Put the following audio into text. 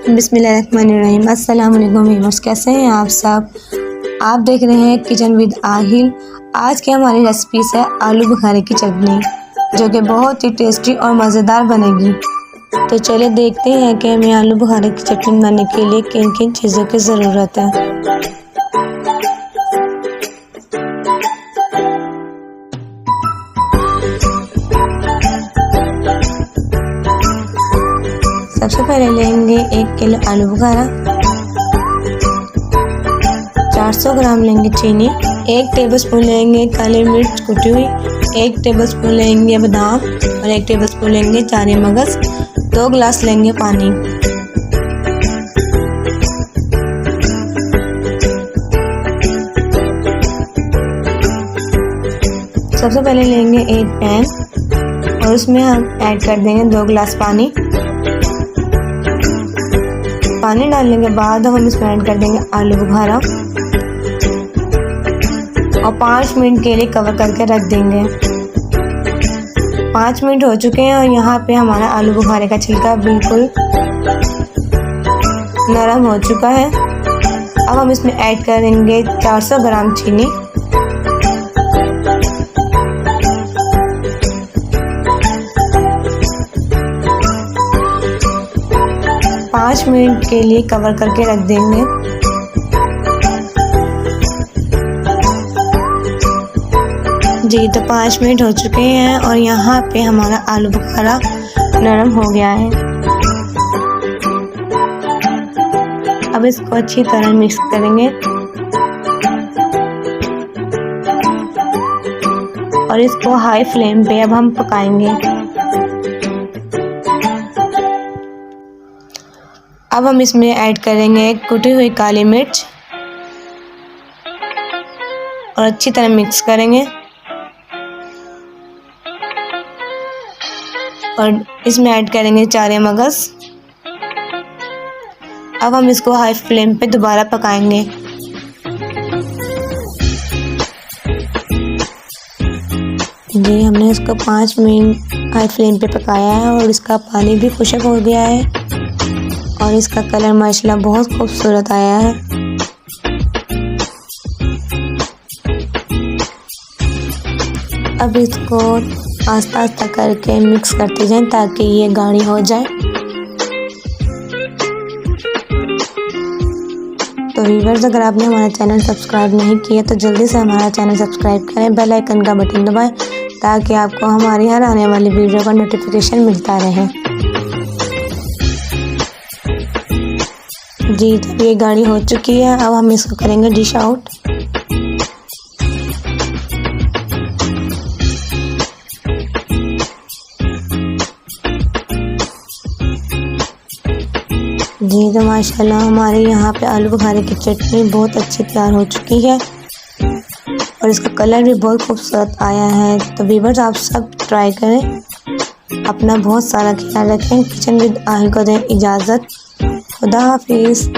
बिस्मिल्लाहिर्रहमानिर्रहीम। अस्सलाम वालेकुम व्यूअर्स, कैसे हैं आप सब। आप देख रहे हैं किचन विद आहिल। आज की हमारी रेसिपीज है आलू बुखारे की चटनी, जो कि बहुत ही टेस्टी और मज़ेदार बनेगी। तो चलिए देखते हैं कि हमें आलू बुखारे की चटनी बनाने के लिए किन किन चीज़ों की ज़रूरत है। सबसे पहले लेंगे 1 किलो आलू बुखारा, 400 ग्राम लेंगे चीनी, 1 टेबलस्पून लेंगे काली मिर्च कुटी हुई, 1 टेबलस्पून लेंगे बादाम और 1 टेबलस्पून लेंगे चारे मगज, 2 गिलास लेंगे पानी। सबसे पहले लेंगे एक पैन और उसमें हम ऐड कर देंगे 2 गिलास पानी। पानी डालने के बाद हम इसमें ऐड कर देंगे आलू बुखारा और 5 मिनट के लिए कवर करके रख देंगे। 5 मिनट हो चुके हैं और यहाँ पे हमारा आलू बुखारे का छिलका बिल्कुल नरम हो चुका है। अब हम इसमें ऐड करेंगे 400 ग्राम चीनी, पाँच मिनट के लिए कवर करके रख देंगे। जी तो 5 मिनट हो चुके हैं और यहाँ पे हमारा आलू बुखारा नरम हो गया है। अब इसको अच्छी तरह मिक्स करेंगे और इसको हाई फ्लेम पे अब हम पकाएंगे। अब हम इसमें ऐड करेंगे कुटी हुई काली मिर्च और अच्छी तरह मिक्स करेंगे और इसमें ऐड करेंगे चारे मगज। अब हम इसको हाई फ्लेम पे दोबारा पकाएंगे। जी हमने इसको 5 मिनट हाई फ्लेम पे पकाया है और इसका पानी भी खुश्क हो गया है और इसका कलर माशाल्लाह बहुत खूबसूरत आया है। अब इसको आस्ता आस्ता करके मिक्स करते जाएं ताकि ये गाढ़ी हो जाए। तो व्यूअर्स, अगर आपने हमारा चैनल सब्सक्राइब नहीं किया तो जल्दी से हमारा चैनल सब्सक्राइब करें, बेल आइकन का बटन दबाएं ताकि आपको हमारी हर आने वाली वीडियो का नोटिफिकेशन मिलता रहे। जी जब ये गाढ़ी हो चुकी है अब हम इसको करेंगे डिश आउट। जी तो माशाल्लाह हमारे यहाँ पे आलू बुखारे की चटनी बहुत अच्छी तैयार हो चुकी है और इसका कलर भी बहुत खूबसूरत आया है। तो व्यूअर्स, आप सब ट्राई करें। अपना बहुत सारा ख्याल रखें। किचन विद आहिल को दें इजाज़त। खुदा हाफिज़।